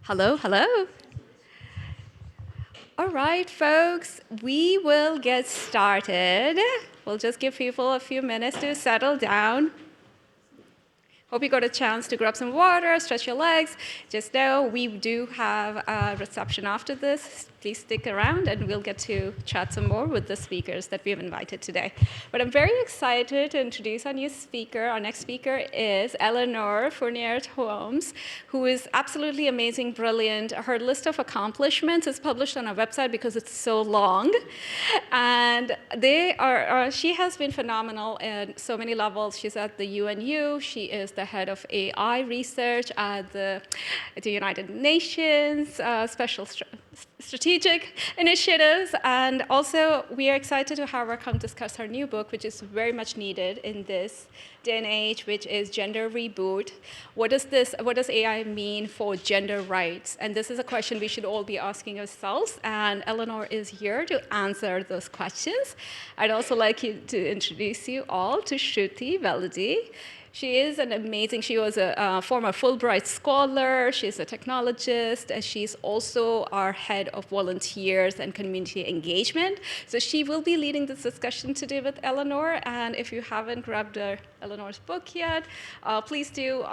Hello, hello. All right, folks, we will get started. We'll just give people a few minutes to settle down. Hope you got a chance to grab some water, stretch your legs. Just know we do have a reception after this. Please stick around and we'll get to chat some more with the speakers that we have invited today. But I'm very excited to introduce our new speaker. Our next speaker is Eleonore Fourier Holmes, who is absolutely amazing, brilliant. Her list of accomplishments is published on our website because it's so long. And she has been phenomenal at so many levels. She's at the UNU. She is the head of AI research at the United Nations, Special Strategic Initiatives. And also, we are excited to have her come discuss her new book, which is very much needed in this day and age, which is Gender Reboot. What does AI mean for gender rights? And this is a question we should all be asking ourselves. And Elanor is here to answer those questions. I'd also like to introduce you all to Shruti Veladi. She was a former Fulbright scholar, she's a technologist, and she's also our head of volunteers and community engagement. So she will be leading this discussion today with Elanor, and if you haven't grabbed Eleanor's book yet, please do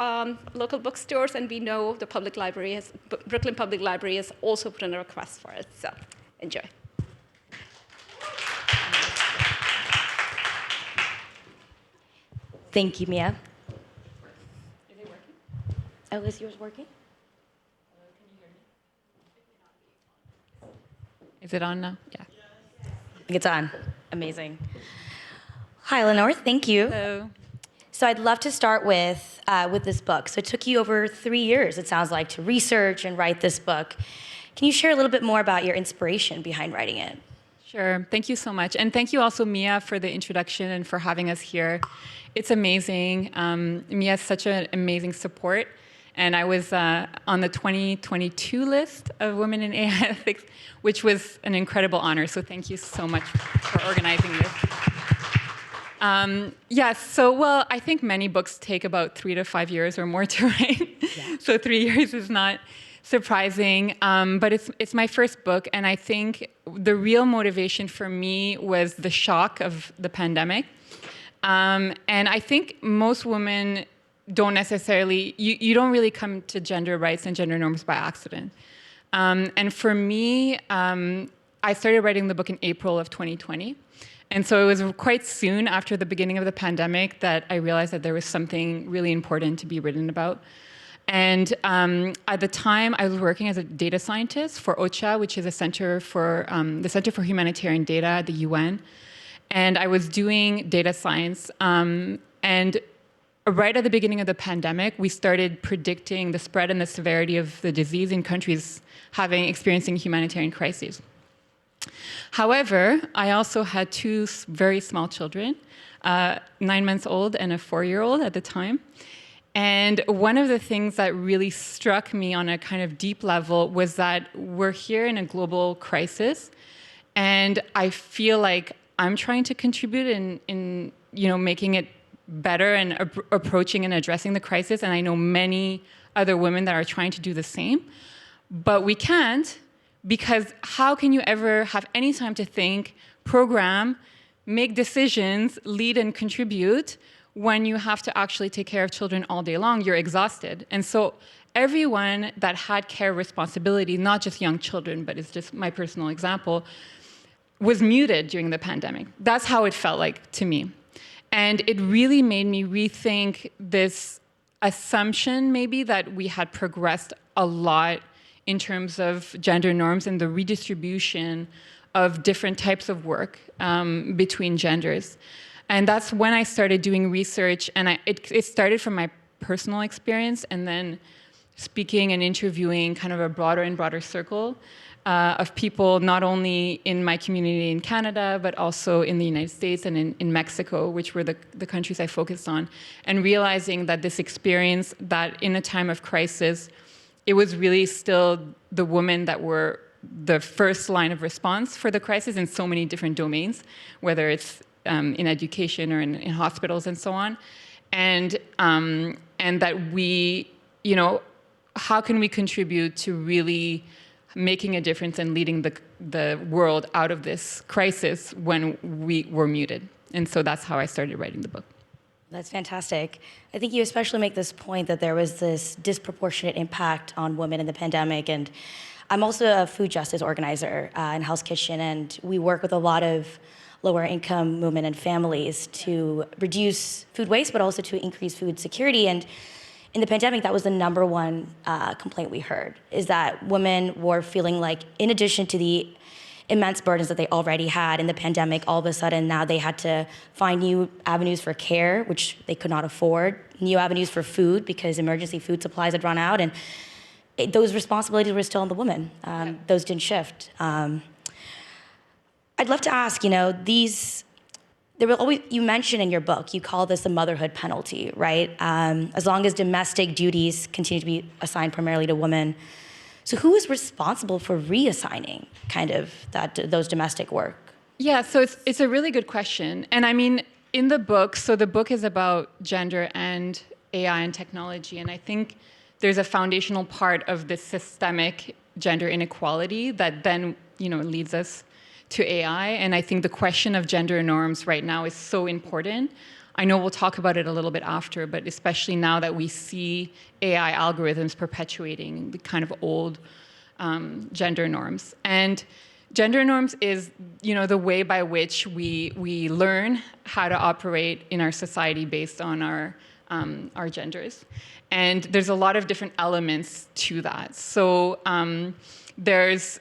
local bookstores, and we know the Brooklyn Public Library has also put in a request for it, so enjoy. Thank you, Mia. Oh, is yours working? Is it on now? Yeah. I think it's on. Amazing. Hi, Eleonore. Thank you. Hello. So I'd love to start with this book. So it took you over 3 years, it sounds like, to research and write this book. Can you share a little bit more about your inspiration behind writing it? Sure. Thank you so much. And thank you also, Mia, for the introduction and for having us here. It's amazing. Mia is such an amazing support. And I was on the 2022 list of Women in AI Ethics, which was an incredible honor. So thank you so much for organizing this. Well, I think many books take about 3 to 5 years or more to write. Yeah. So 3 years is not surprising, but it's my first book. And I think the real motivation for me was the shock of the pandemic. And I think most women don't necessarily, you don't really come to gender rights and gender norms by accident. And for me, I started writing the book in April of 2020. And so it was quite soon after the beginning of the pandemic that I realized that there was something really important to be written about. And at the time, I was working as a data scientist for OCHA, which is the Center for Humanitarian Data at the UN. And I was doing data science. And right at the beginning of the pandemic, we started predicting the spread and the severity of the disease in countries experiencing humanitarian crises. However, I also had 2 very small children, 9 months old and a 4-year-old at the time. And one of the things that really struck me on a kind of deep level was that we're here in a global crisis, and I feel like I'm trying to contribute in making it better and approaching and addressing the crisis, and I know many other women that are trying to do the same, but we can't, because how can you ever have any time to think, program, make decisions, lead and contribute when you have to actually take care of children all day long? You're exhausted. And so everyone that had care responsibility, not just young children, but it's just my personal example, was muted during the pandemic. That's how it felt like to me. And it really made me rethink this assumption maybe that we had progressed a lot in terms of gender norms and the redistribution of different types of work between genders. And that's when I started doing research, and it started from my personal experience, and then speaking and interviewing kind of a broader and broader circle of people, not only in my community in Canada, but also in the United States and in Mexico, which were the countries I focused on, and realizing that this experience, that in a time of crisis, it was really still the women that were the first line of response for the crisis in so many different domains, whether it's in education or in hospitals and so on, and that we, how can we contribute to really making a difference and leading the world out of this crisis when we were muted. And so that's how I started writing the book. That's fantastic. I think you especially make this point that there was this disproportionate impact on women in the pandemic. And I'm also a food justice organizer in Hell's Kitchen, and we work with a lot of lower income women and families to reduce food waste, but also to increase food security. And in the pandemic, that was the number one complaint we heard, is that women were feeling like, in addition to the immense burdens that they already had in the pandemic, all of a sudden now they had to find new avenues for care, which they could not afford, new avenues for food because emergency food supplies had run out, and those responsibilities were still on the women. Those didn't shift. I'd love to ask, there will always, you mention in your book, you call this the motherhood penalty, right? As long as domestic duties continue to be assigned primarily to women. So who is responsible for reassigning kind of those domestic work? Yeah, so it's a really good question. And I mean, in the book, so the book is about gender and AI and technology. And I think there's a foundational part of this systemic gender inequality that then, leads us to AI. And I think the question of gender norms right now is so important. I know we'll talk about it a little bit after, but especially now that we see AI algorithms perpetuating the kind of old gender norms. And gender norms is, the way by which we learn how to operate in our society based on our genders. And there's a lot of different elements to that. So there's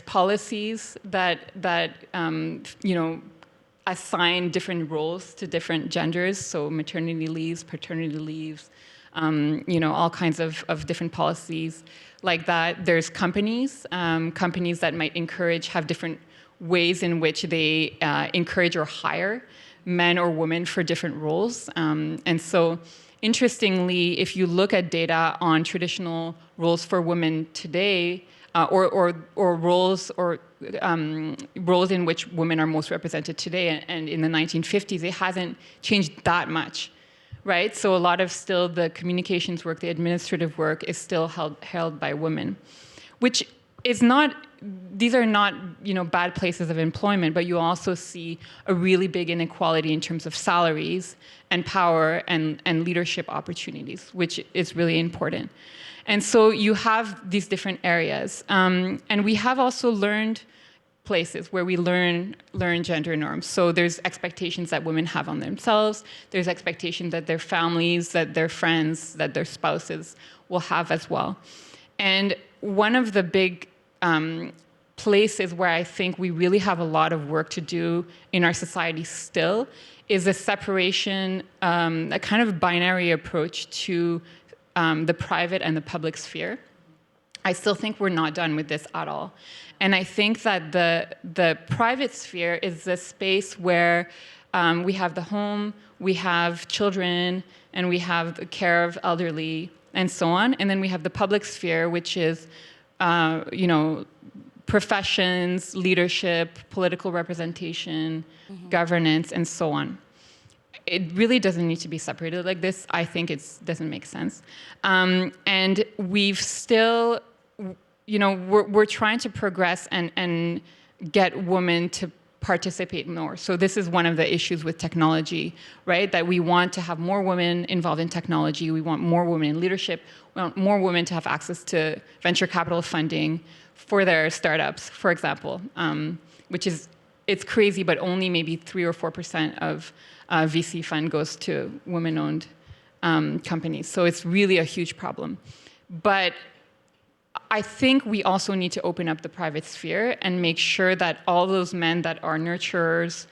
policies that assign different roles to different genders. So maternity leaves, paternity leaves, all kinds of different policies like that. There's companies that might have different ways in which they encourage or hire men or women for different roles. And so interestingly, if you look at data on traditional roles for women today, or roles in which women are most represented today, and in the 1950s, it hasn't changed that much, right? So a lot of still the communications work, the administrative work is still held by women, which is not, these are not, bad places of employment, but you also see a really big inequality in terms of salaries and power and leadership opportunities, which is really important. And so you have these different areas. And we have also learned places where we learn gender norms. So there's expectations that women have on themselves. There's expectations that their families, that their friends, that their spouses will have as well. And one of the big places where I think we really have a lot of work to do in our society still is a separation, a kind of binary approach to the private and the public sphere. I still think we're not done with this at all. And I think that the private sphere is the space where we have the home, we have children, and we have the care of elderly, and so on. And then we have the public sphere, which is, professions, leadership, political representation, governance, and so on. It really doesn't need to be separated like this. I think it doesn't make sense. And we've still, we're trying to progress and get women to participate more. So this is one of the issues with technology, right? That we want to have more women involved in technology. We want more women in leadership. We want more women to have access to venture capital funding for their startups, for example, which is, it's crazy, but only maybe 3 or 4% of VC fund goes to women-owned companies. So it's really a huge problem. But I think we also need to open up the private sphere and make sure that all those men that are nurturers,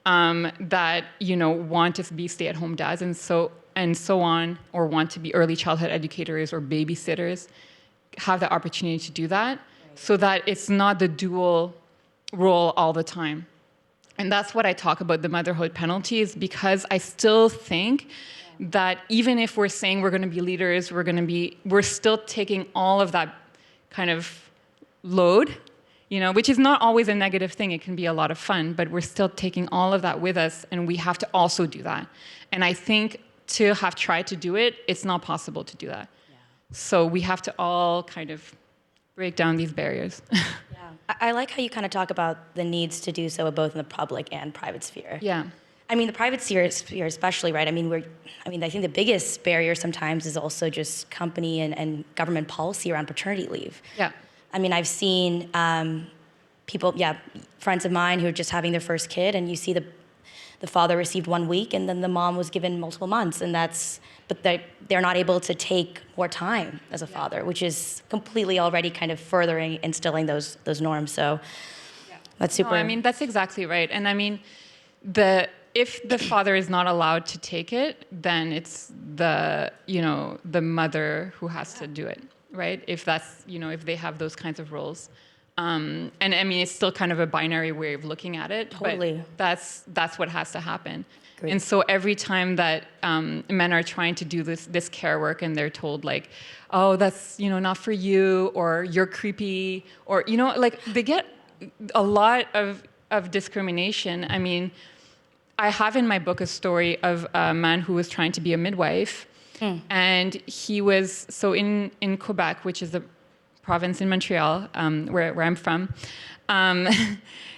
that want to be stay-at-home dads and so on, or want to be early childhood educators or babysitters, have the opportunity to do that, so that it's not the dual role all the time. And that's what I talk about the motherhood penalties, because I still think that even if we're saying we're going to be leaders, we're still taking all of that kind of load, which is not always a negative thing. It can be a lot of fun, but we're still taking all of that with us, and we have to also do that. And I think to have tried to do it, it's not possible to do that. So we have to all kind of break down these barriers. Yeah. I like how you kind of talk about the needs to do so both in the public and private sphere. Yeah. I mean, the private sphere especially, right? I think the biggest barrier sometimes is also just company and government policy around paternity leave. Yeah. I mean, I've seen people, friends of mine who are just having their first kid, and you see the father received 1 week, and then the mom was given multiple months, but they're not able to take more time as a father, which is completely already kind of furthering instilling those norms. So that's super. No, I mean, that's exactly right. And I mean, if the father is not allowed to take it, then it's the mother who has to do it, right? If that's, if they have those kinds of roles. And I mean, it's still kind of a binary way of looking at it. Totally. But that's what has to happen. Great. And so every time that men are trying to do this care work and they're told like, oh, that's, not for you, or you're creepy, or, like they get a lot of discrimination. I mean, I have in my book a story of a man who was trying to be a midwife. And he was, so in Quebec, which is a province in Montreal, where I'm from,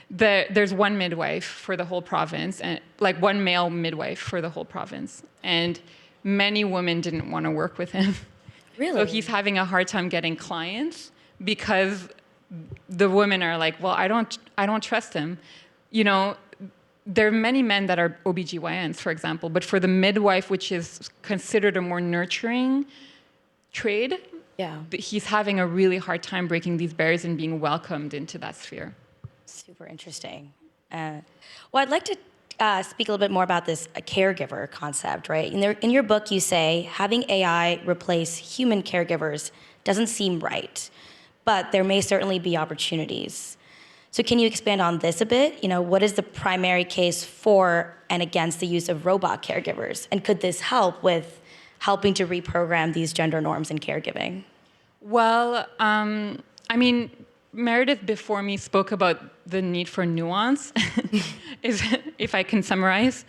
there's one midwife for the whole province, and like one male midwife for the whole province. And many women didn't want to work with him. Really? So he's having a hard time getting clients because the women are like, well, I don't trust him. There are many men that are OBGYNs, for example, but for the midwife, which is considered a more nurturing trade, he's having a really hard time breaking these barriers and being welcomed into that sphere. Super interesting. Well, I'd like to speak a little bit more about this caregiver concept, right? In your book, you say having AI replace human caregivers doesn't seem right, but there may certainly be opportunities. So can you expand on this a bit? What is the primary case for and against the use of robot caregivers? And could this help with helping to reprogram these gender norms in caregiving? Well, I mean, Meredith before me spoke about the need for nuance, if I can summarize,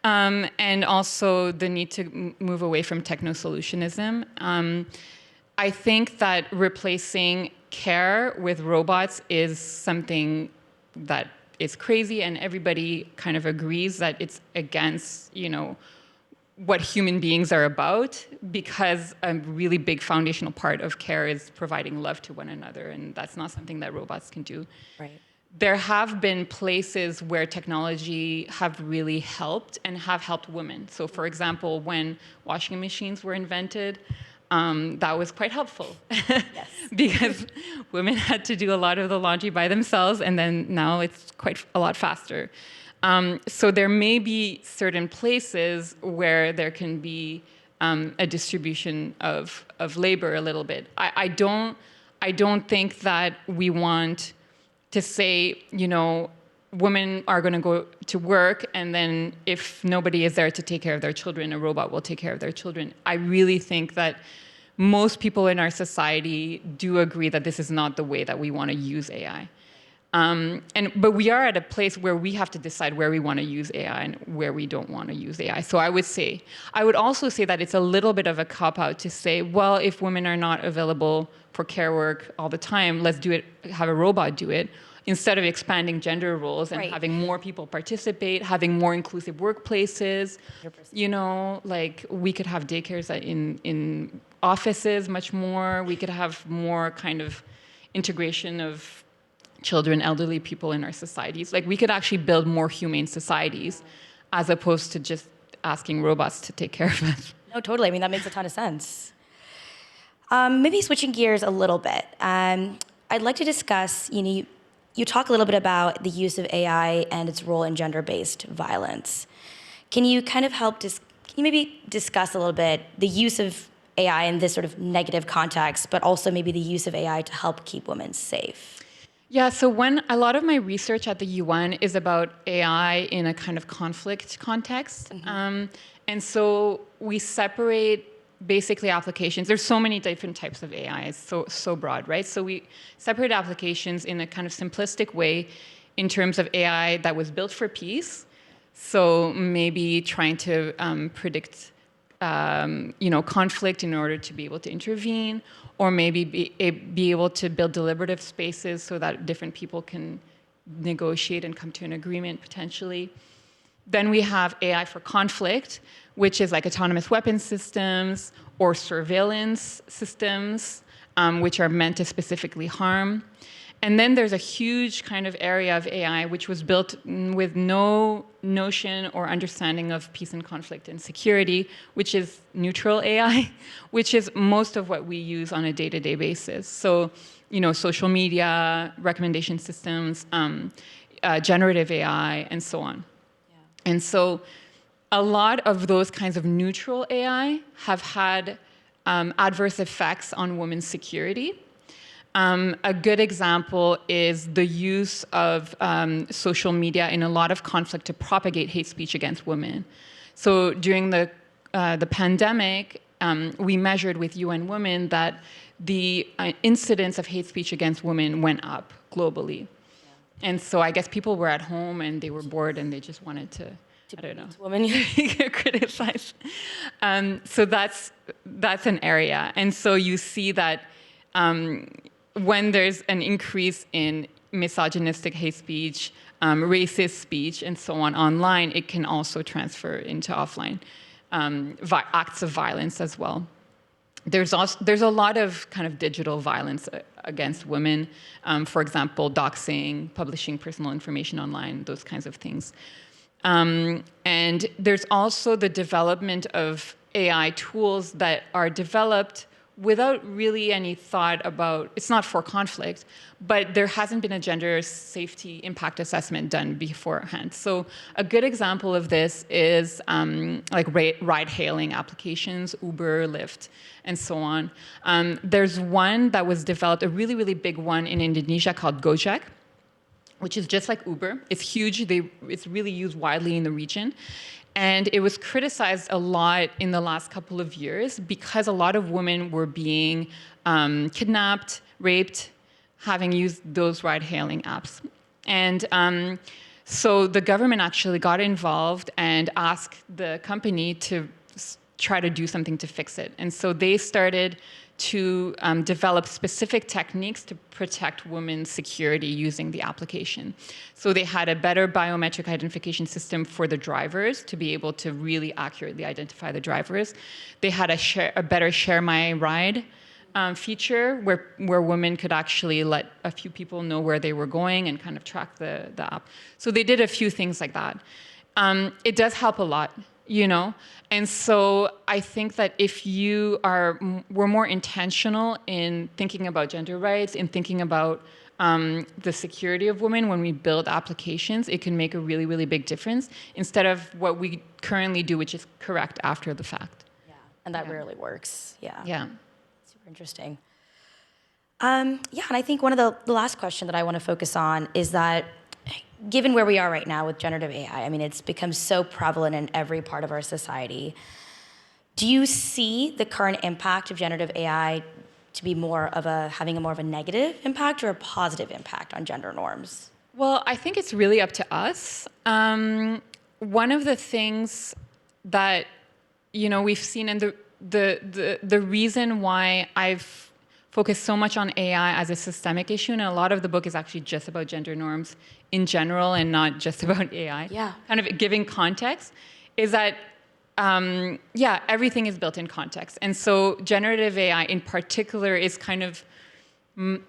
and also the need to move away from techno-solutionism. I think that replacing care with robots is something that is crazy, and everybody kind of agrees that it's against, what human beings are about, because a really big foundational part of care is providing love to one another, and that's not something that robots can do. Right. There have been places where technology have really helped and have helped women. So for example, when washing machines were invented, that was quite helpful. Yes. Because women had to do a lot of the laundry by themselves, and then now it's quite a lot faster. So there may be certain places where there can be a distribution of labor a little bit. I don't think that we want to say, women are going to go to work, and then if nobody is there to take care of their children, a robot will take care of their children. I really think that most people in our society do agree that this is not the way that we want to use AI. But we are at a place where we have to decide where we want to use AI and where we don't want to use AI. So I would also say that it's a little bit of a cop-out to say, well, if women are not available for care work all the time, let's have a robot do it, instead of expanding gender roles and having more people participate, having more inclusive workplaces. 100%. Like we could have daycares in offices much more. We could have more kind of integration of children, elderly people in our societies. Like we could actually build more humane societies as opposed to just asking robots to take care of us. No, totally. I mean, that makes a ton of sense. Maybe switching gears a little bit. I'd like to discuss, you talk a little bit about the use of AI and its role in gender-based violence. Can you kind of can you maybe discuss a little bit the use of AI in this sort of negative context, but also maybe the use of AI to help keep women safe? Yeah, so when a lot of my research at the UN is about AI in a kind of conflict context. And so we separate basically applications. There's so many different types of AI. It's so broad, right? So we separate applications in a kind of simplistic way in terms of AI that was built for peace. So maybe trying to predict conflict in order to be able to intervene, or maybe be able to build deliberative spaces so that different people can negotiate and come to an agreement potentially. Then we have AI for conflict, which is like autonomous weapon systems or surveillance systems, which are meant to specifically harm. And then there's a huge kind of area of AI which was built with no notion or understanding of peace and conflict and security, which is neutral AI, which is most of what we use on a day-to-day basis. So, social media, recommendation systems, generative AI, and so on. Yeah. And so a lot of those kinds of neutral AI have had adverse effects on women's security. A good example is the use of social media in a lot of conflict to propagate hate speech against women. So during the pandemic, we measured with UN Women that the incidence of hate speech against women went up globally. Yeah. And so I guess people were at home and they were bored and they just wanted to I don't know, women criticize. So that's an area. And so you see that when there's an increase in misogynistic hate speech, racist speech, and so on online, it can also transfer into offline acts of violence as well. There's a lot of kind of digital violence against women. For example, doxing, publishing personal information online, those kinds of things. And there's also the development of AI tools that are developed without really any thought about, it's not for conflict, but there hasn't been a gender safety impact assessment done beforehand. So a good example of this is like ride-hailing applications, Uber, Lyft, and so on. There's one that was developed, a really, really big one in Indonesia called Gojek, which is just like Uber. It's huge. It's really used widely in the region. And it was criticized a lot in the last couple of years because a lot of women were being kidnapped, raped, having used those ride-hailing apps. And so the government actually got involved and asked the company to try to do something to fix it. And so they started to develop specific techniques to protect women's security using the application. So they had a better biometric identification system for the drivers to be able to really accurately identify the drivers. They had a better Share My Ride feature where women could actually let a few people know where they were going and kind of track the app. So they did a few things like that. It does help a lot. And so I think that if we're more intentional in thinking about gender rights, in thinking about the security of women when we build applications, it can make a really, really big difference instead of what we currently do, which is correct after the fact. Yeah, and that rarely works. Yeah. Yeah. Super interesting. And I think one of the last question that I want to focus on is that given where we are right now with generative AI, I mean, it's become so prevalent in every part of our society. Do you see the current impact of generative AI to be having more of a negative impact or a positive impact on gender norms? Well, I think it's really up to us. One of the things that we've seen, and the reason why I've focused so much on AI as a systemic issue, and a lot of the book is actually just about gender norms in general and not just about AI. Yeah. Kind of giving context, is that everything is built in context. And so generative AI in particular is kind of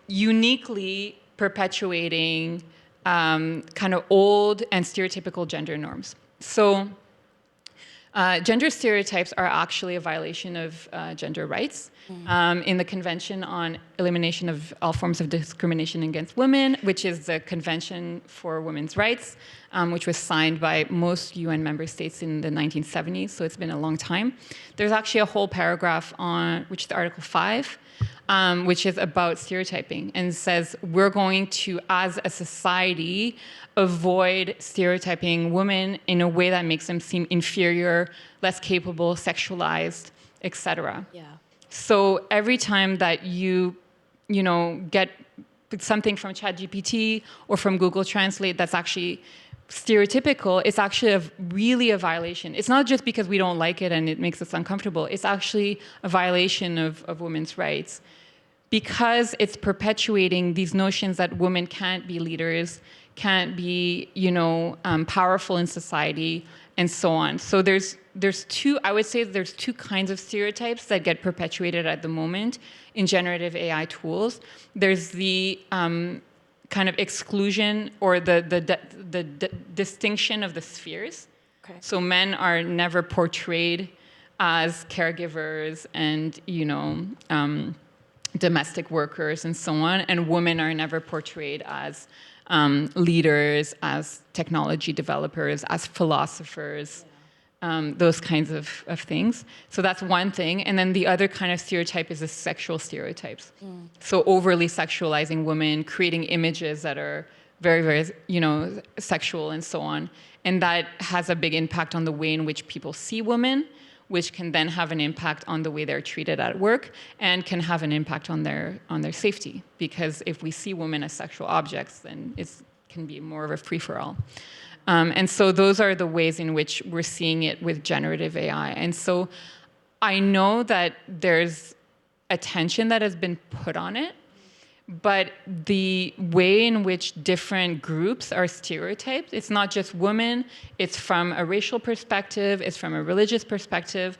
uniquely perpetuating kind of old and stereotypical gender norms. So gender stereotypes are actually a violation of gender rights. In the Convention on Elimination of All Forms of Discrimination Against Women, which is the Convention for Women's Rights, which was signed by most UN member states in the 1970s, so it's been a long time. There's actually a whole paragraph which is Article 5, which is about stereotyping, and says we're going to, as a society, avoid stereotyping women in a way that makes them seem inferior, less capable, sexualized, etc. Yeah. So every time that you get something from ChatGPT or from Google Translate that's actually stereotypical, it's actually really a violation. It's not just because we don't like it and it makes us uncomfortable. It's actually a violation of women's rights because it's perpetuating these notions that women can't be leaders, can't be, powerful in society, and so on. So there's two kinds of stereotypes that get perpetuated at the moment in generative AI tools. There's the kind of exclusion or the distinction of the spheres. Okay. So men are never portrayed as caregivers and domestic workers and so on, and women are never portrayed as leaders, as technology developers, as philosophers. Those kinds of things. So that's one thing. And then the other kind of stereotype is the sexual stereotypes. So overly sexualizing women, creating images that are very, very, sexual and so on. And that has a big impact on the way in which people see women, which can then have an impact on the way they're treated at work and can have an impact on their safety. Because if we see women as sexual objects, then it can be more of a free-for-all. And so those are the ways in which we're seeing it with generative AI. And so I know that there's attention that has been put on it, but the way in which different groups are stereotyped, it's not just women, it's from a racial perspective, it's from a religious perspective.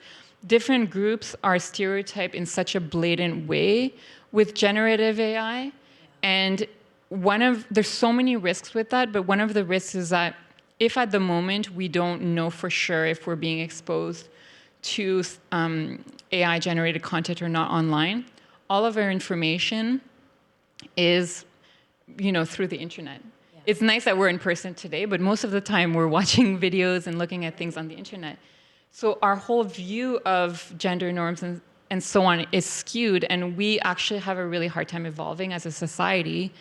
Different groups are stereotyped in such a blatant way with generative AI. And there's so many risks with that, but one of the risks is that if at the moment we don't know for sure if we're being exposed to AI-generated content or not online, all of our information is, through the internet. Yeah. It's nice that we're in person today, but most of the time we're watching videos and looking at things on the internet. So our whole view of gender norms and so on is skewed, and we actually have a really hard time evolving as a society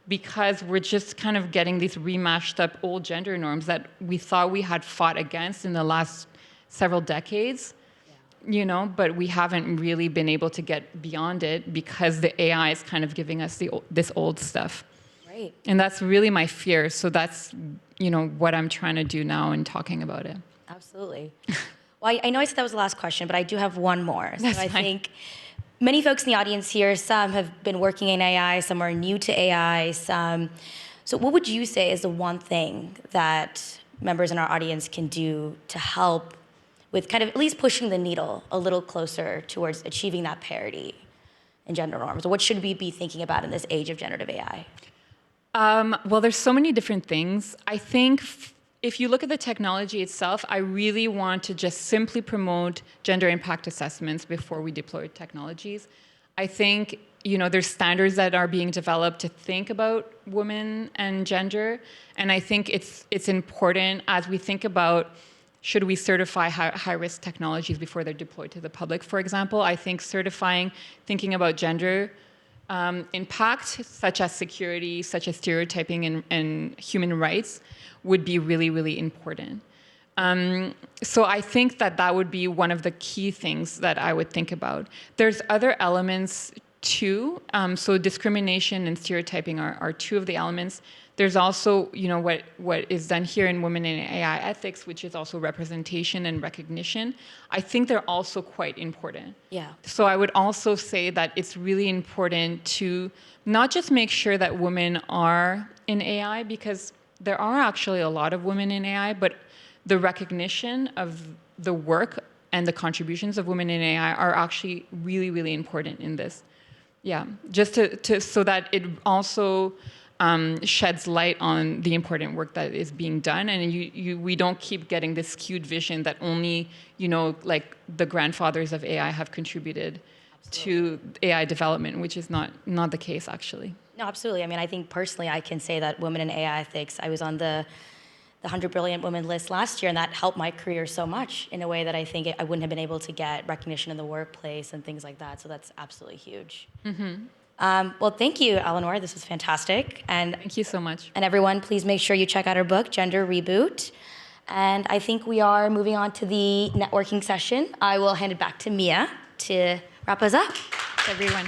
because we're just kind of getting these remashed up old gender norms that we thought we had fought against in the last several decades, but we haven't really been able to get beyond it because the AI is kind of giving us this old stuff. Right. And that's really my fear. So that's, what I'm trying to do now in talking about it. Absolutely. Well, I know I said that was the last question, but I do have one more. So That's I fine. think many folks in the audience here, some have been working in AI, some are new to AI, So what would you say is the one thing that members in our audience can do to help with kind of at least pushing the needle a little closer towards achieving that parity in gender norms? Or what should we be thinking about in this age of generative AI? Well, there's so many different things. I think if you look at the technology itself, I really want to just simply promote gender impact assessments before we deploy technologies. I think, there's standards that are being developed to think about women and gender. And I think it's important as we think about should we certify high-risk technologies before they're deployed to the public, for example. I think thinking about gender impact, such as security, such as stereotyping and human rights, would be really, really important. So I think that would be one of the key things that I would think about. There's other elements too. So discrimination and stereotyping are two of the elements. There's also, what is done here in Women in AI Ethics, which is also representation and recognition. I think they're also quite important. Yeah. So I would also say that it's really important to not just make sure that women are in AI, because there are actually a lot of women in AI, but the recognition of the work and the contributions of women in AI are actually really, really important in this. Yeah, just to so that it also sheds light on the important work that is being done, and we don't keep getting this skewed vision that only like the grandfathers of AI have contributed to AI development, which is not the case actually. No, absolutely. I mean, I think personally, I can say that Women in AI Ethics, I was on the 100 Brilliant Women list last year, and that helped my career so much in a way that I think I wouldn't have been able to get recognition in the workplace and things like that. So that's absolutely huge. Mm-hmm. Well, thank you, Eleanor. This was fantastic. And thank you so much. And everyone, please make sure you check out our book, Gender Reboot. And I think we are moving on to the networking session. I will hand it back to Mia to wrap us up. Thanks, everyone.